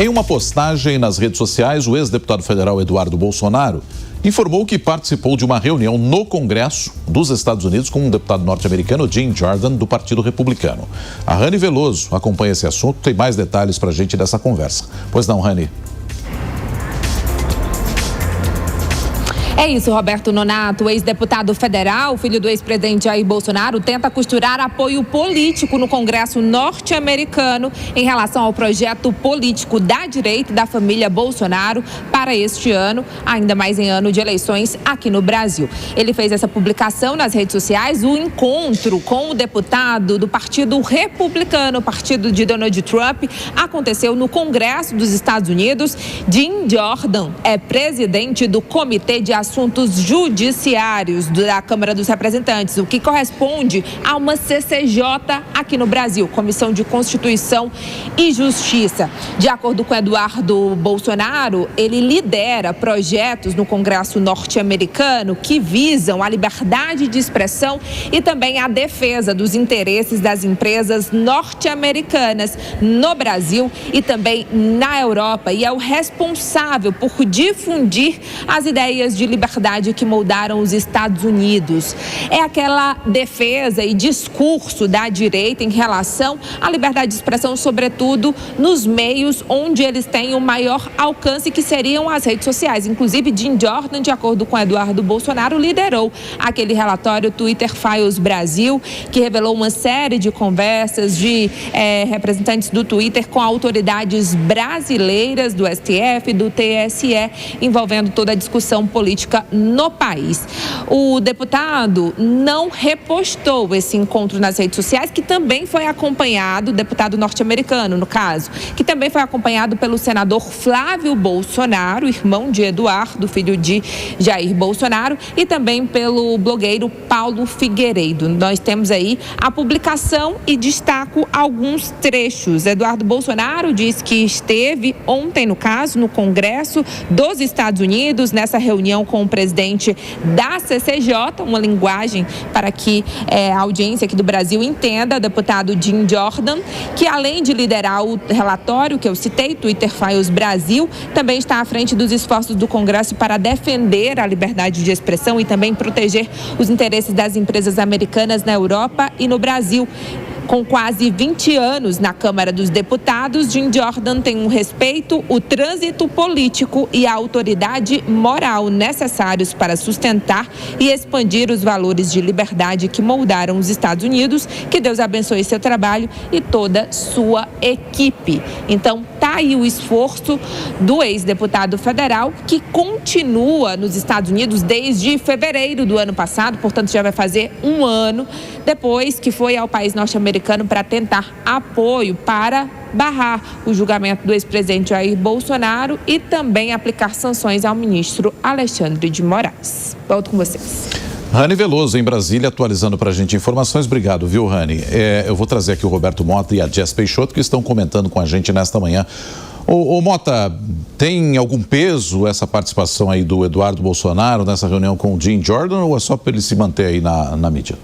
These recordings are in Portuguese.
Em uma postagem nas redes sociais, o ex-deputado federal Eduardo Bolsonaro informou que participou de uma reunião no Congresso dos Estados Unidos com um deputado norte-americano, Jim Jordan, do Partido Republicano. A Rani Veloso acompanha esse assunto, tem mais detalhes para a gente dessa conversa. Pois não, Rani? É isso, Roberto Nonato, ex-deputado federal, filho do ex-presidente Jair Bolsonaro, tenta costurar apoio político no Congresso norte-americano em relação ao projeto político da direita e da família Bolsonaro para este ano, ainda mais em ano de eleições aqui no Brasil. Ele fez essa publicação nas redes sociais, o encontro com o deputado do Partido Republicano, partido de Donald Trump, aconteceu no Congresso dos Estados Unidos. Jim Jordan é presidente do Comitê de Assuntos Judiciários da Câmara dos Representantes, o que corresponde a uma CCJ aqui no Brasil, Comissão de Constituição e Justiça. De acordo com Eduardo Bolsonaro, ele lidera projetos no Congresso norte-americano que visam a liberdade de expressão e também a defesa dos interesses das empresas norte-americanas no Brasil e também na Europa, e é o responsável por difundir as ideias de liberdade que moldaram os Estados Unidos. É aquela defesa e discurso da direita em relação à liberdade de expressão, sobretudo nos meios onde eles têm o maior alcance, que seriam as redes sociais. Inclusive, Jim Jordan, de acordo com Eduardo Bolsonaro, liderou aquele relatório Twitter Files Brasil, que revelou uma série de conversas de representantes do Twitter com autoridades brasileiras do STF, do TSE, envolvendo toda a discussão política no país. O deputado não repostou esse encontro nas redes sociais, que também foi acompanhado, deputado norte-americano, no caso, que também foi acompanhado pelo senador Flávio Bolsonaro, irmão de Eduardo, filho de Jair Bolsonaro, e também pelo blogueiro Paulo Figueiredo. Nós temos aí a publicação e destaco alguns trechos. Eduardo Bolsonaro diz que esteve ontem, no caso, no Congresso dos Estados Unidos, nessa reunião com o presidente da CCJ, uma linguagem para que a audiência aqui do Brasil entenda, deputado Jim Jordan, que além de liderar o relatório que eu citei, Twitter Files Brasil, também está à frente dos esforços do Congresso para defender a liberdade de expressão e também proteger os interesses das empresas americanas na Europa e no Brasil. Com quase 20 anos na Câmara dos Deputados, Jim Jordan tem um respeito, o trânsito político e a autoridade moral necessários para sustentar e expandir os valores de liberdade que moldaram os Estados Unidos. Que Deus abençoe seu trabalho e toda sua equipe. Então, tá aí o esforço do ex-deputado federal, que continua nos Estados Unidos desde fevereiro do ano passado, portanto já vai fazer um ano, depois que foi ao país norte-americano para tentar apoio para barrar o julgamento do ex-presidente Jair Bolsonaro e também aplicar sanções ao ministro Alexandre de Moraes. Volto com vocês. Rani Veloso, em Brasília, atualizando para a gente informações. Obrigado, viu, Rani? Eu vou trazer aqui o Roberto Mota e a Jess Peixoto, que estão comentando com a gente nesta manhã. Ô Mota, tem algum peso essa participação aí do Eduardo Bolsonaro nessa reunião com o Jim Jordan, ou é só para ele se manter aí na mídia?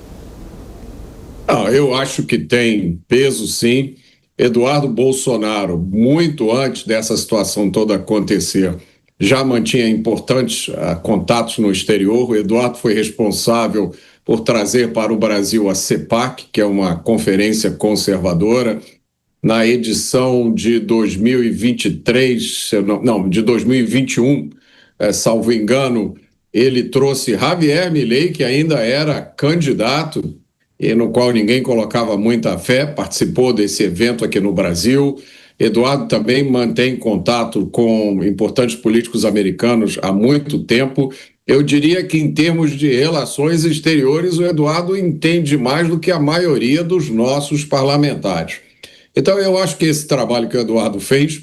Não, eu acho que tem peso, sim. Eduardo Bolsonaro, muito antes dessa situação toda acontecer, já mantinha importantes contatos no exterior. O Eduardo foi responsável por trazer para o Brasil a CEPAC, que é uma conferência conservadora. Na edição de 2023, de 2021, salvo engano, ele trouxe Javier Milei, que ainda era candidato, e no qual ninguém colocava muita fé, participou desse evento aqui no Brasil. Eduardo também mantém contato com importantes políticos americanos há muito tempo. Eu diria que, em termos de relações exteriores, o Eduardo entende mais do que a maioria dos nossos parlamentares. Então, eu acho que esse trabalho que o Eduardo fez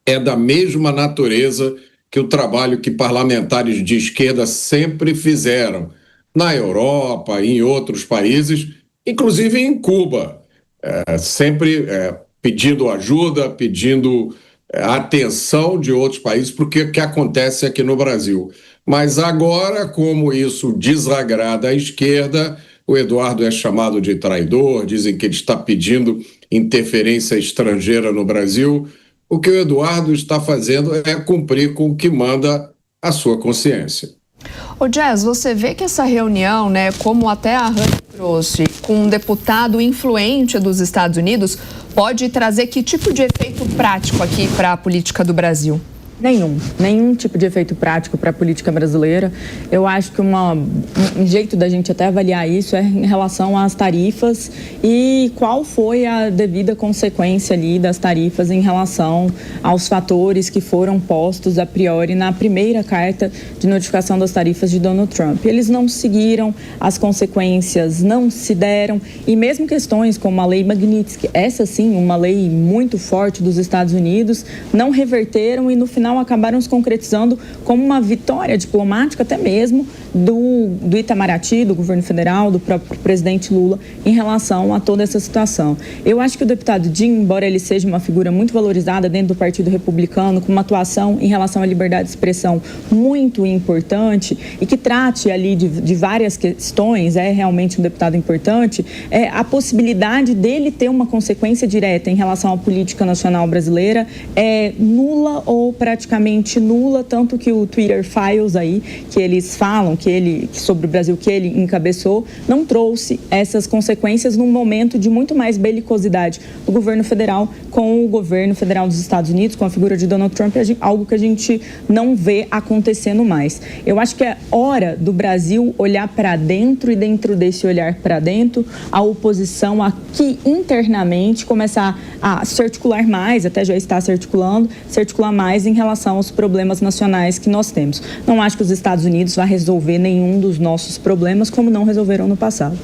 é da mesma natureza que o trabalho que parlamentares de esquerda sempre fizeram na Europa e em outros países, inclusive em Cuba, sempre pedindo ajuda, pedindo atenção de outros países para o que acontece aqui no Brasil. Mas agora, como isso desagrada a esquerda, o Eduardo é chamado de traidor, dizem que ele está pedindo interferência estrangeira no Brasil. o que o Eduardo está fazendo é cumprir com o que manda a sua consciência. Ô Jazz, você vê que essa reunião, né, como até a Rani trouxe, com um deputado influente dos Estados Unidos, pode trazer que tipo de efeito prático aqui para a política do Brasil? Nenhum tipo de efeito prático para a política brasileira. Eu acho que um jeito da gente até avaliar isso é em relação às tarifas e qual foi a devida consequência ali das tarifas em relação aos fatores que foram postos a priori na primeira carta de notificação das tarifas de Donald Trump. Eles não seguiram, as consequências não se deram e mesmo questões como a lei Magnitsky, essa sim, uma lei muito forte dos Estados Unidos, não reverteram e no final acabaram se concretizando como uma vitória diplomática até mesmo do Itamaraty, do governo federal, do próprio presidente Lula em relação a toda essa situação. Eu acho que o deputado Jim, embora ele seja uma figura muito valorizada dentro do Partido Republicano, com uma atuação em relação à liberdade de expressão muito importante e que trate ali de várias questões, é realmente um deputado importante, a possibilidade dele ter uma consequência direta em relação à política nacional brasileira é nula ou praticamente nula, tanto que o Twitter Files aí, que eles falam sobre o Brasil que ele encabeçou, não trouxe essas consequências num momento de muito mais belicosidade do governo federal com o governo federal dos Estados Unidos, com a figura de Donald Trump, algo que a gente não vê acontecendo mais. Eu acho que é hora do Brasil olhar para dentro e dentro desse olhar para dentro, a oposição aqui internamente começar a se articular mais, até já está se articular mais em relação aos problemas nacionais que nós temos. Não acho que os Estados Unidos vão resolver nenhum dos nossos problemas, como não resolveram no passado.